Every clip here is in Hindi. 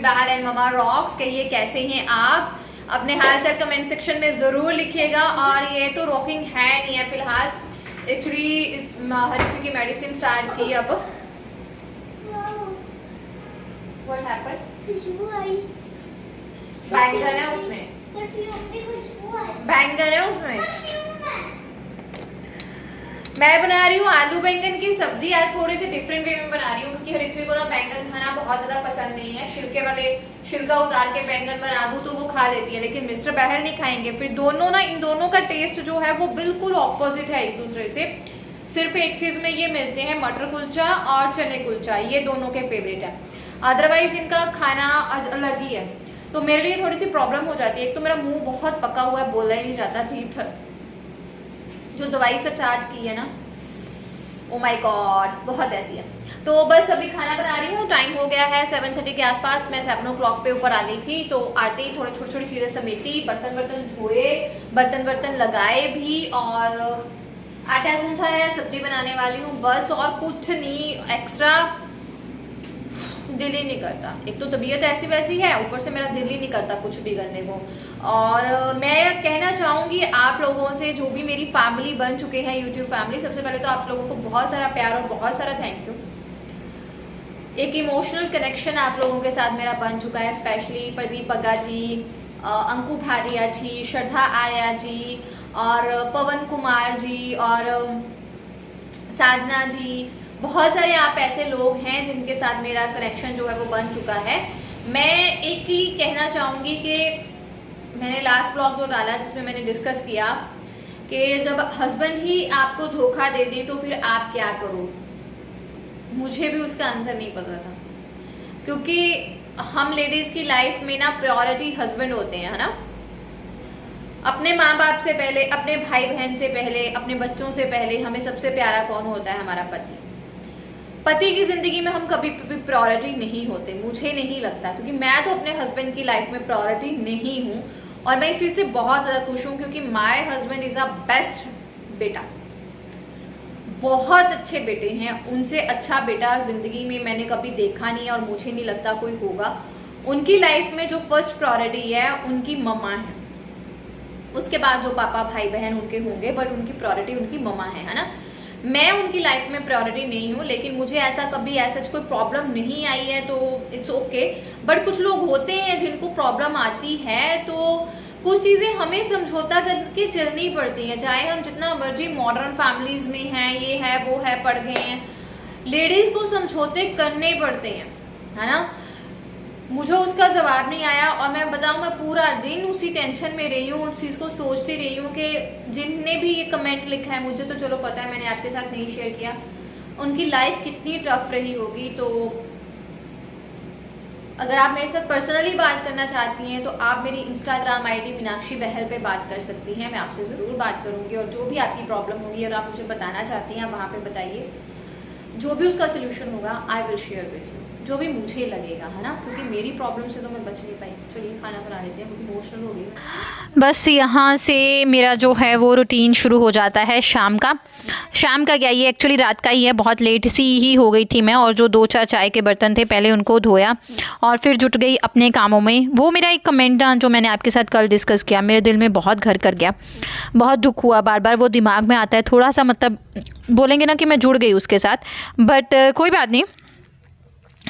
Bahl and mama rocks. कहिए कैसे हैं आप, अपने हालचाल कमेंट सेक्शन में ज़रूर लिखिएगा। और ये तो रॉकिंग है नहीं है फिलहाल, एक्चुअली इस हरीफी की मेडिसिन स्टार्ट की। अब व्हाट हैपेंड? खुशबू आई। बैंगन है उसमें, बैंगन है उसमें। मैं बना रही हूँ आलू बैंगन की सब्जी। आज थोड़ी सी डिफरेंट वे में बना रही हूँ क्योंकि हरित्वी को ना बैंगन खाना बहुत ज्यादा पसंद नहीं है। छिलके वाले छिलका उतार के बैंगन बना दूँ तो वो खा लेती है, लेकिन मिस्टर बहल नहीं खाएंगे। फिर दोनों ना, इन दोनों का टेस्ट जो है वो बिल्कुल ऑपोजिट है एक दूसरे से। सिर्फ एक चीज में ये मिलते हैं, मटर कुलचा और चने कुलचा, ये दोनों के फेवरेट है। अदरवाइज इनका खाना अलग ही है। तो मेरे लिए थोड़ी सी प्रॉब्लम हो जाती है। एक तो मेरा मुंह बहुत पका हुआ है, बोला ही नहीं जाता। जीभ जो दवाई से स्टार्ट की है ना, ओ माय गॉड, बहुत ऐसी है। तो बस अभी खाना बना रही हूँ। टाइम हो गया है 7:30 के आसपास। मैं 7 o'clock पे ऊपर आ गई थी, तो आते ही थोड़ी छोटी छोटी चीजें समेटी, बर्तन धोए, बर्तन लगाए भी, और आटा गूंथा है, सब्जी बनाने वाली हूँ बस, और कुछ नहीं एक्स्ट्रा। दिल ही नहीं करता, एक तो तबीयत ऐसी वैसी है, ऊपर से मेरा दिल ही नहीं करता कुछ भी करने को। और मैं कहना चाहूँगी आप लोगों से, जो भी मेरी फैमिली बन चुके हैं, यूट्यूब फैमिली, सबसे पहले तो आप लोगों को बहुत सारा प्यार और बहुत सारा थैंक यू। एक इमोशनल कनेक्शन आप लोगों के साथ मेरा बन चुका है, स्पेशली प्रदीप पग्गा जी, अंकु भारिया जी, श्रद्धा आर्या जी, और पवन कुमार जी, और साधना जी। बहुत सारे आप ऐसे लोग हैं जिनके साथ मेरा कनेक्शन जो है वो बन चुका है। मैं एक ही कहना चाहूँगी कि मैंने लास्ट ब्लॉग जो डाला जिसमें मैंने डिस्कस किया कि जब हस्बैंड ही आपको धोखा दे दे तो फिर आप क्या करो। मुझे भी उसका आंसर नहीं पता था, क्योंकि हम लेडीज की लाइफ में ना प्रायोरिटी हस्बैंड होते हैं, है ना। अपने माँ बाप से पहले, अपने भाई बहन से पहले, अपने बच्चों से पहले हमें सबसे प्यारा कौन होता है? हमारा पति। पति की जिंदगी में हम कभी भी प्रायोरिटी नहीं होते, मुझे नहीं लगता, क्योंकि मैं तो अपने हस्बैंड की लाइफ में प्रायोरिटी नहीं हूँ। और मैं इस चीज से बहुत ज्यादा खुश हूँ, क्योंकि my husband is a best बेटा। बहुत अच्छे बेटे हैं, उनसे अच्छा बेटा जिंदगी में मैंने कभी देखा नहीं है, और मुझे नहीं लगता कोई होगा। उनकी लाइफ में जो फर्स्ट प्रायोरिटी है उनकी मम्मा है, उसके बाद जो पापा भाई बहन उनके होंगे, बट उनकी प्रायोरिटी उनकी मम्मा है ना। मैं उनकी लाइफ में प्रायोरिटी नहीं हूँ, लेकिन मुझे ऐसा कभी ऐसा कोई प्रॉब्लम नहीं आई है, तो इट्स ओके। बट कुछ लोग होते हैं जिनको प्रॉब्लम आती है, तो कुछ चीज़ें हमें समझौता करके चलनी पड़ती हैं, चाहे हम जितना मर्जी मॉडर्न फैमिलीज में हैं, ये है वो है, पढ़ गए हैं, लेडीज को समझौते करने पड़ते हैं, है ना। मुझे उसका जवाब नहीं आया, और मैं बताऊं, मैं पूरा दिन उसी टेंशन में रही हूँ, उस चीज़ को सोचती रही हूँ कि जिनने भी ये कमेंट लिखा है, मुझे तो चलो पता है, मैंने आपके साथ नहीं शेयर किया, उनकी लाइफ कितनी टफ रही होगी। तो अगर आप मेरे साथ पर्सनली बात करना चाहती हैं तो आप मेरी इंस्टाग्राम आईडी मीनाक्षी बहल पे बात कर सकती हैं। मैं आपसे ज़रूर बात करूँगी, और जो भी आपकी प्रॉब्लम होगी और आप मुझे बताना चाहती हैं, आप वहाँ पे बताइए। जो भी उसका सोल्यूशन होगा I will share with you, जो भी मुझे लगेगा, है ना, क्योंकि मेरी प्रॉब्लम से तो मैं बच नहीं पाई। चलिए खाना बना लेते हैं, बहुत इमोशनल हो गई। बस यहाँ से मेरा जो है वो रूटीन शुरू हो जाता है शाम का क्या, ये एक्चुअली रात का ही है, बहुत लेट सी ही हो गई थी मैं, और जो 2-4 चाय के बर्तन थे पहले उनको धोया, और फिर जुट गई अपने कामों में। वो मेरा एक कमेंट ना जो मैंने आपके साथ कल डिस्कस किया, मेरे दिल में बहुत घर कर गया, बहुत दुख हुआ, बार बार वो दिमाग में आता है। थोड़ा सा मतलब बोलेंगे ना कि मैं जुड़ गई उसके साथ, बट कोई बात नहीं,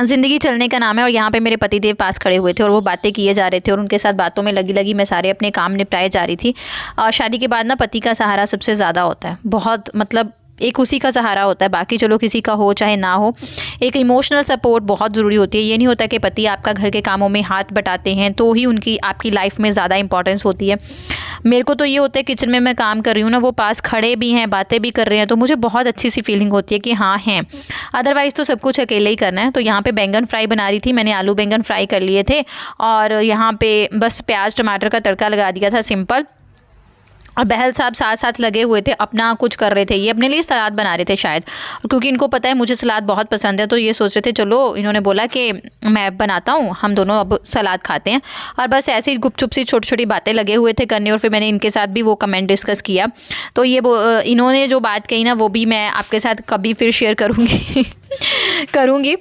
ज़िंदगी चलने का नाम है। और यहाँ पे मेरे पतिदेव पास खड़े हुए थे और वो बातें किए जा रहे थे, और उनके साथ बातों में लगी मैं सारे अपने काम निपटाए जा रही थी। और शादी के बाद ना पति का सहारा सबसे ज़्यादा होता है, बहुत मतलब एक उसी का सहारा होता है, बाकी चलो किसी का हो चाहे ना हो, एक इमोशनल सपोर्ट बहुत ज़रूरी होती है। ये नहीं होता कि पति आपका घर के कामों में हाथ बटाते हैं तो ही उनकी आपकी लाइफ में ज़्यादा इंपॉर्टेंस होती है। मेरे को तो ये होता है किचन में मैं काम कर रही हूँ ना, वो पास खड़े भी हैं, बातें भी कर रहे हैं, तो मुझे बहुत अच्छी सी फीलिंग होती है कि हाँ हैं। अदरवाइज़ तो सब कुछ अकेले ही करना है। तो यहाँ पे बैंगन फ्राई बना रही थी, मैंने आलू बैंगन फ्राई कर लिए थे, और यहाँ पे बस प्याज टमाटर का तड़का लगा दिया था सिंपल। और बहल साहब साथ साथ लगे हुए थे, अपना कुछ कर रहे थे, ये अपने लिए सलाद बना रहे थे शायद, क्योंकि इनको पता है मुझे सलाद बहुत पसंद है, तो ये सोच रहे थे चलो, इन्होंने बोला कि मैं बनाता हूँ, हम दोनों अब सलाद खाते हैं। और बस ऐसे ही गुपचुप सी छोटी छोटी बातें लगे हुए थे करने, और फिर मैंने इनके साथ भी वो कमेंट डिस्कस किया। तो ये इन्होंने जो बात कही ना, वो भी मैं आपके साथ कभी फिर शेयर करूँगी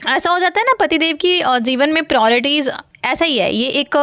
ऐसा हो जाता है ना, पतिदेव की जीवन में प्रायोरिटीज़ ऐसा ही है। ये एक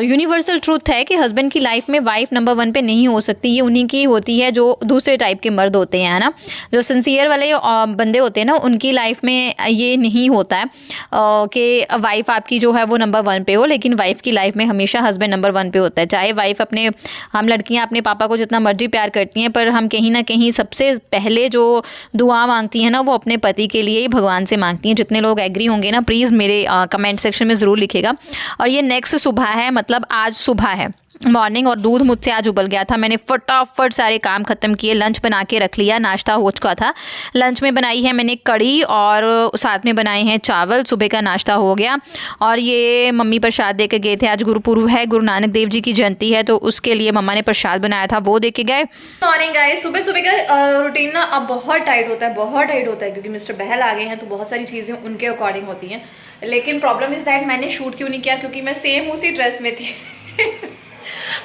यूनिवर्सल ट्रूथ है कि हस्बैंड की लाइफ में वाइफ नंबर 1 पे नहीं हो सकती। ये उन्हीं की होती है जो दूसरे टाइप के मर्द होते हैं, है ना, जो सिंसियर वाले बंदे होते हैं ना, उनकी लाइफ में ये नहीं होता है कि वाइफ आपकी जो है वो नंबर 1 पे हो, लेकिन वाइफ की लाइफ में हमेशा हस्बैंड नंबर 1 पे होता है। चाहे वाइफ अपने, हम लड़कियाँ अपने पापा को जितना मर्जी प्यार करती हैं, पर हम कहीं ना कहीं सबसे पहले जो दुआ मांगती हैं ना, वो अपने पति के लिए ही भगवान से मांगती हैं। जितने लोग एग्री होंगे ना, प्लीज़ मेरे कमेंट सेक्शन में ज़रूर लिखेगा। और ये नेक्स्ट सुबह है, मतलब आज सुबह है, मॉर्निंग, और दूध मुझसे आज उबल गया था। मैंने फटाफट सारे काम ख़त्म किए, लंच बना के रख लिया, नाश्ता हो चुका था। लंच में बनाई है मैंने कड़ी और साथ में बनाए हैं चावल, सुबह का नाश्ता हो गया। और ये मम्मी प्रसाद दे के गए थे, आज गुरुपुरब है, गुरु नानक देव जी की जयंती है, तो उसके लिए मम्मा ने प्रसाद बनाया था, वो दे के गए। मॉर्निंग गाइस, सुबह सुबह का रूटीन ना अब बहुत टाइट होता है, बहुत टाइट होता है, क्योंकि मिस्टर बहल आ गए हैं, तो बहुत सारी चीज़ें उनके अकॉर्डिंग होती हैं। लेकिन प्रॉब्लम इज़ दैट मैंने शूट क्यों नहीं किया, क्योंकि मैं सेम उसी ड्रेस में थी।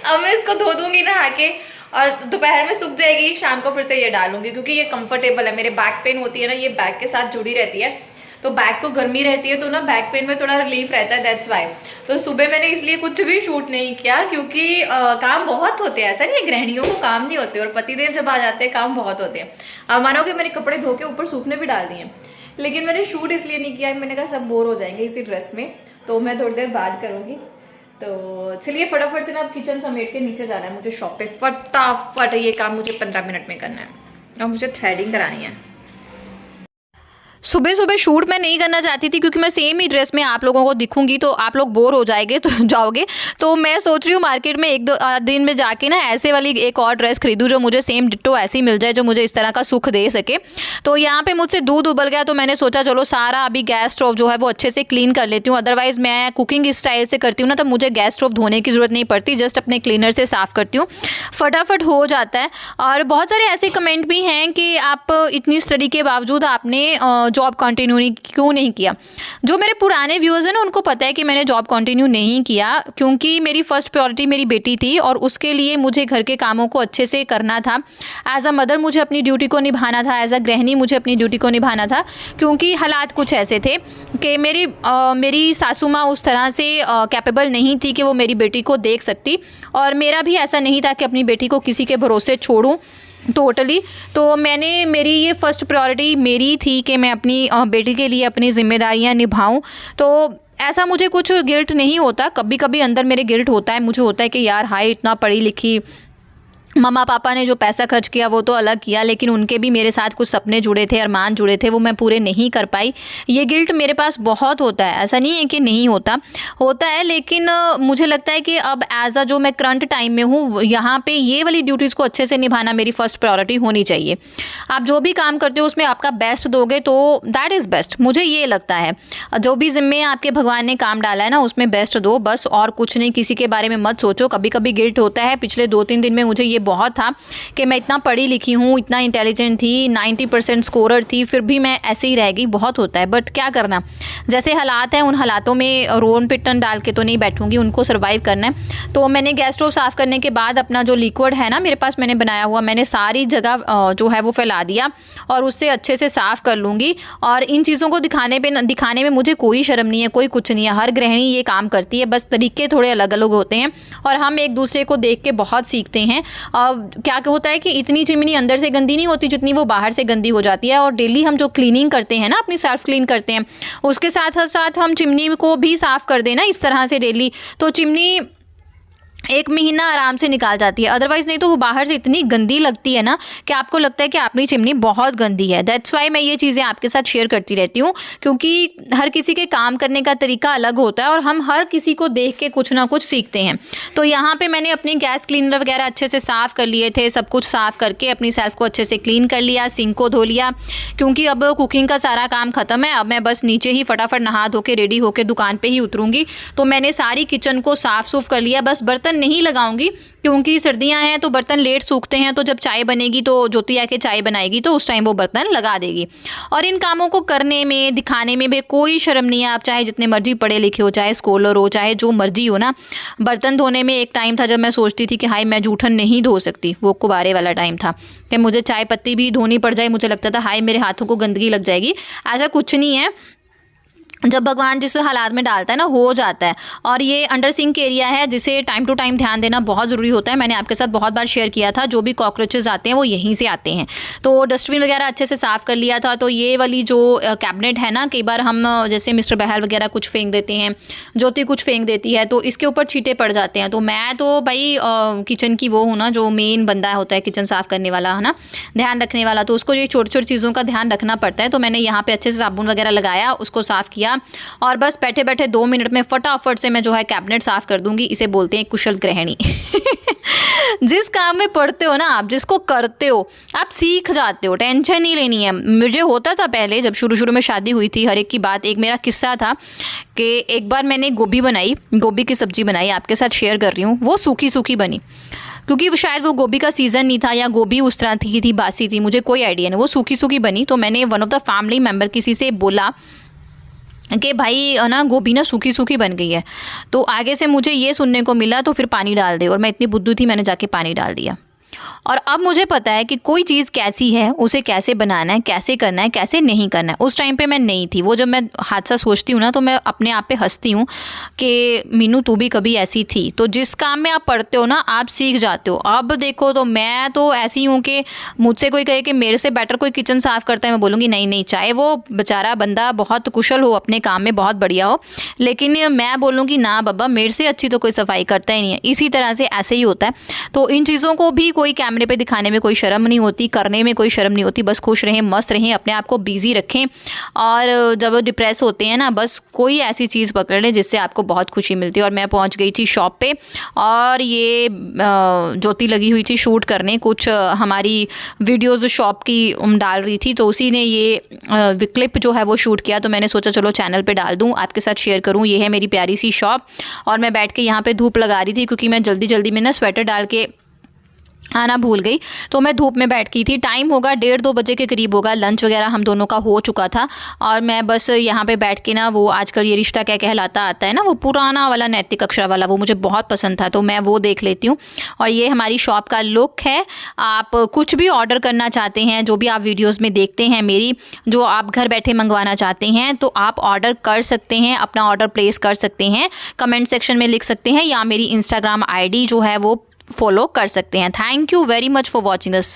अब मैं इसको धो दूंगी नहा के, और दोपहर में सूख जाएगी, शाम को फिर से ये डालूंगी, क्योंकि ये कंफर्टेबल है। मेरे बैक पेन होती है ना, ये बैक के साथ जुड़ी रहती है, तो बैक को गर्मी रहती है, तो ना बैक पेन में थोड़ा रिलीफ रहता है, दैट्स वाई। तो सुबह मैंने इसलिए कुछ भी शूट नहीं किया, क्योंकि काम बहुत होते हैं। ऐसा नहीं है गृहिणियों को काम नहीं होते, और पतिदेव जब आ जाते हैं काम बहुत होते हैं। मानोगे मैंने कपड़े धो के ऊपर सूखने भी डाल दिए, लेकिन मैंने शूट इसलिए नहीं किया, मैंने कहा सब बोर हो जाएंगे इसी ड्रेस में, तो मैं थोड़ी देर बाद करूँगी। तो चलिए फटाफट से ना अब किचन समेट के नीचे जाना है मुझे शॉप पे, फटाफट। ये काम मुझे 15 मिनट में करना है, और मुझे थ्रेडिंग करानी है। सुबह सुबह शूट मैं नहीं करना चाहती थी, क्योंकि मैं सेम ही ड्रेस में आप लोगों को दिखूंगी तो आप लोग बोर हो जाएंगे, तो जाओगे। तो मैं सोच रही हूँ मार्केट में 1-2 दिन में जाके ना ऐसे वाली एक और ड्रेस खरीदूँ जो मुझे सेम डिट्टो ऐसी मिल जाए, जो मुझे इस तरह का सुख दे सके। तो यहाँ पे मुझसे दूध उबल गया, तो मैंने सोचा चलो सारा अभी गैस स्टोव जो है वो अच्छे से क्लीन कर लेती हूँ। अदरवाइज़ मैं कुकिंग इस स्टाइल से करती हूँ ना, तो मुझे गैस स्टोव धोने की ज़रूरत नहीं पड़ती, जस्ट अपने क्लीनर से साफ़ करती हूँ, फटाफट हो जाता है। और बहुत सारे ऐसे कमेंट भी हैं कि आप इतनी स्टडी के बावजूद आपने जॉब कंटिन्यू क्यों नहीं किया। जो मेरे पुराने व्यूअर्स हैं ना, उनको पता है कि मैंने जॉब कंटिन्यू नहीं किया, क्योंकि मेरी फर्स्ट प्रायोरिटी मेरी बेटी थी, और उसके लिए मुझे घर के कामों को अच्छे से करना था। एज अ मदर मुझे अपनी ड्यूटी को निभाना था, एज अ गृहिणी मुझे अपनी ड्यूटी को निभाना था, क्योंकि हालात कुछ ऐसे थे कि मेरी सासू माँ उस तरह से कैपेबल नहीं थी कि वो मेरी बेटी को देख सकती, और मेरा भी ऐसा नहीं था कि अपनी बेटी को किसी के भरोसे छोड़ूं टोटली। तो मेरी ये फर्स्ट प्रायोरिटी मेरी थी कि मैं अपनी बेटी के लिए अपनी जिम्मेदारियां निभाऊं। तो ऐसा मुझे कुछ गिल्ट नहीं होता, कभी कभी अंदर मेरे गिल्ट होता है, मुझे होता है कि यार हाय इतना पढ़ी लिखी, मम्मा पापा ने जो पैसा खर्च किया वो तो अलग किया, लेकिन उनके भी मेरे साथ कुछ सपने जुड़े थे, अरमान जुड़े थे, वो मैं पूरे नहीं कर पाई। ये गिल्ट मेरे पास बहुत होता है, ऐसा नहीं है कि नहीं होता, होता है। लेकिन मुझे लगता है कि अब एज अ जो मैं करंट टाइम में हूँ, यहाँ पे ये वाली ड्यूटीज़ को अच्छे से निभाना मेरी फर्स्ट प्रायोरिटी होनी चाहिए। आप जो भी काम करते हो उसमें आपका बेस्ट दोगे तो दैट इज़ बेस्ट, मुझे ये लगता है। जो भी जिम्मे आपके भगवान ने काम डाला है ना, उसमें बेस्ट दो बस, और कुछ नहीं। किसी के बारे में मत सोचो। कभी कभी गिल्ट होता है, पिछले 2-3 दिन में मुझे ये बहुत था कि मैं इतना पढ़ी लिखी हूँ, इतना इंटेलिजेंट थी, 90% स्कोरर थी, फिर भी मैं ऐसे ही रह गई। बहुत होता है, बट क्या करना, जैसे हालात हैं उन हालातों में रोन पिटन डाल के तो नहीं बैठूंगी, उनको सर्वाइव करना है। तो मैंने गैस स्टोव साफ़ करने के बाद अपना जो लिक्विड है ना मेरे पास मैंने बनाया हुआ, मैंने सारी जगह जो है वो फैला दिया, और उससे अच्छे से साफ़ कर लूँगी। और इन चीज़ों को दिखाने में मुझे कोई शर्म नहीं है, कोई कुछ नहीं है। हर गृहिणी ये काम करती है, बस तरीके थोड़े अलग अलग होते हैं, और हम एक दूसरे को देख के बहुत सीखते हैं। क्या होता है कि इतनी चिमनी अंदर से गंदी नहीं होती जितनी वो बाहर से गंदी हो जाती है। और डेली हम जो क्लीनिंग करते हैं ना, अपनी सेल्फ क्लीन करते हैं, उसके साथ साथ हम चिमनी को भी साफ़ कर देना इस तरह से डेली, तो चिमनी 1 महीना आराम से निकाल जाती है। अदरवाइज़ नहीं तो वो बाहर से इतनी गंदी लगती है ना कि आपको लगता है कि आपकी चिमनी बहुत गंदी है। दैट्स वाई मैं ये चीज़ें आपके साथ शेयर करती रहती हूँ, क्योंकि हर किसी के काम करने का तरीका अलग होता है, और हम हर किसी को देख के कुछ ना कुछ सीखते हैं। तो यहाँ पे मैंने अपने गैस क्लीनर वगैरह अच्छे से साफ़ कर लिए थे, सब कुछ साफ़ करके अपनी सेल्फ को अच्छे से क्लीन कर लिया, सिंक को धो लिया, क्योंकि अब कुकिंग का सारा काम ख़त्म है। अब मैं बस नीचे ही फटाफट नहा धो के रेडी होकर दुकान पर ही उतरूँगी। तो मैंने सारी किचन को साफ़ सूफ कर लिया, बस बर्तन नहीं लगाऊंगी क्योंकि सर्दियां हैं तो बर्तन लेट सूखते हैं। तो जब चाय बनेगी तो ज्योति आके चाय बनाएगी तो उस टाइम वो बर्तन लगा देगी। और इन कामों को करने में दिखाने में भी कोई शर्म नहीं है। आप चाहे जितने मर्जी पढ़े लिखे हो, चाहे स्कॉलर हो, चाहे जो मर्जी हो ना। बर्तन धोने में एक टाइम था जब मैं सोचती थी कि हाय मैं जूठन नहीं धो सकती, वो कुबारे वाला टाइम था कि मुझे चाय पत्ती भी धोनी पड़ जाए, मुझे लगता था हाय मेरे हाथों को गंदगी लग जाएगी। ऐसा कुछ नहीं है। जब भगवान जिस हालात में डालता है ना हो जाता है। और ये अंडर सिंक एरिया है जिसे टाइम टू टाइम ध्यान देना बहुत ज़रूरी होता है। मैंने आपके साथ बहुत बार शेयर किया था, जो भी कॉकरोचेस आते हैं वो यहीं से आते हैं। तो डस्टबिन वगैरह अच्छे से साफ़ कर लिया था। तो ये वाली जो कैबिनेट है ना, कई बार हम जैसे मिस्टर बहल वगैरह कुछ फेंक देते हैं, ज्योति कुछ फेंक देती है, तो इसके ऊपर छींटे पड़ जाते हैं। तो मैं तो भाई किचन की वो हूँ ना, जो मेन बंदा होता है किचन साफ़ करने वाला है ना, ध्यान रखने वाला, तो उसको ये छोटी छोटी चीज़ों का ध्यान रखना पड़ता है। तो मैंने यहाँ पे अच्छे से साबुन वगैरह लगाया, उसको साफ़ किया और बस बैठे बैठे 2 मिनट में फटाफट से मैं जो है कैबिनेट साफ़ कर दूंगी। इसे बोलते हैं कुशल गृहिणी। जिस काम में पढ़ते हो ना आप, जिसको करते हो आप सीख जाते हो, टेंशन नहीं लेनी है। मुझे होता था पहले जब शुरू शुरू में शादी हुई थी, हर एक की बात। एक मेरा किस्सा था कि एक बार मैंने गोभी बनाई, गोभी की सब्ज़ी बनाई, आपके साथ शेयर कर रही हूँ। वो सूखी सूखी बनी, क्योंकि शायद वो गोभी का सीज़न नहीं था या गोभी उस तरह की थी, बासी थी, मुझे कोई आइडिया नहीं। वो सूखी सूखी बनी। तो मैंने one of the family member किसी से बोला कि भाई ना गोभी ना सूखी सूखी बन गई है। तो आगे से मुझे ये सुनने को मिला तो फिर पानी डाल दे, और मैं इतनी बुद्धू थी, मैंने जाके पानी डाल दिया। और अब मुझे पता है कि कोई चीज़ कैसी है, उसे कैसे बनाना है, कैसे करना है, कैसे नहीं करना है। उस टाइम पे मैं नहीं थी। वो जब मैं हादसा सोचती हूँ ना तो मैं अपने आप पे हंसती हूँ कि मीनू तू भी कभी ऐसी थी। तो जिस काम में आप पढ़ते हो ना आप सीख जाते हो। अब देखो तो मैं तो ऐसी हूँ कि मुझसे कोई कहे कि मेरे से बेटर कोई किचन साफ़ करता है, मैं बोलूँगी नहीं नहीं, चाहे वो बेचारा बंदा बहुत कुशल हो, अपने काम में बहुत बढ़िया हो, लेकिन मैं बोलूँगी ना बाबा, मेरे से अच्छी तो कोई सफाई करता ही नहीं है। इसी तरह से ऐसे ही होता है। तो इन चीज़ों को भी कोई कैमरे पे दिखाने में कोई शर्म नहीं होती, करने में कोई शर्म नहीं होती। बस खुश रहें, मस्त रहें, अपने आप को बिजी रखें। और जब डिप्रेस होते हैं ना, बस कोई ऐसी चीज़ पकड़ लें जिससे आपको बहुत खुशी मिलती है। और मैं पहुंच गई थी शॉप पे, और ये ज्योति लगी हुई थी शूट करने, कुछ हमारी वीडियोज़ शॉप की डाल रही थी, तो उसी ने ये क्लिप जो है वो शूट किया। तो मैंने सोचा चलो चैनल पे डाल दूँ, आपके साथ शेयर करूँ। ये है मेरी प्यारी सी शॉप, और मैं बैठ के यहाँ पे धूप लगा रही थी, क्योंकि मैं जल्दी जल्दी में ना स्वेटर डाल के आना भूल गई। तो मैं धूप में बैठ गई थी। टाइम होगा 1:30-2 बजे के करीब होगा, लंच वगैरह हम दोनों का हो चुका था। और मैं बस यहाँ पे बैठ के ना, वो आजकल ये रिश्ता क्या कहलाता आता है ना, वो पुराना वाला नैतिक अक्षर वाला, वो मुझे बहुत पसंद था, तो मैं वो देख लेती हूँ। और ये हमारी शॉप का लुक है। आप कुछ भी ऑर्डर करना चाहते हैं, जो भी आप वीडियोज़ में देखते हैं मेरी, जो आप घर बैठे मंगवाना चाहते हैं, तो आप ऑर्डर कर सकते हैं, अपना ऑर्डर प्लेस कर सकते हैं, कमेंट सेक्शन में लिख सकते हैं, या मेरी इंस्टाग्राम ID जो है वो फॉलो कर सकते हैं। Thank you very much for watching us.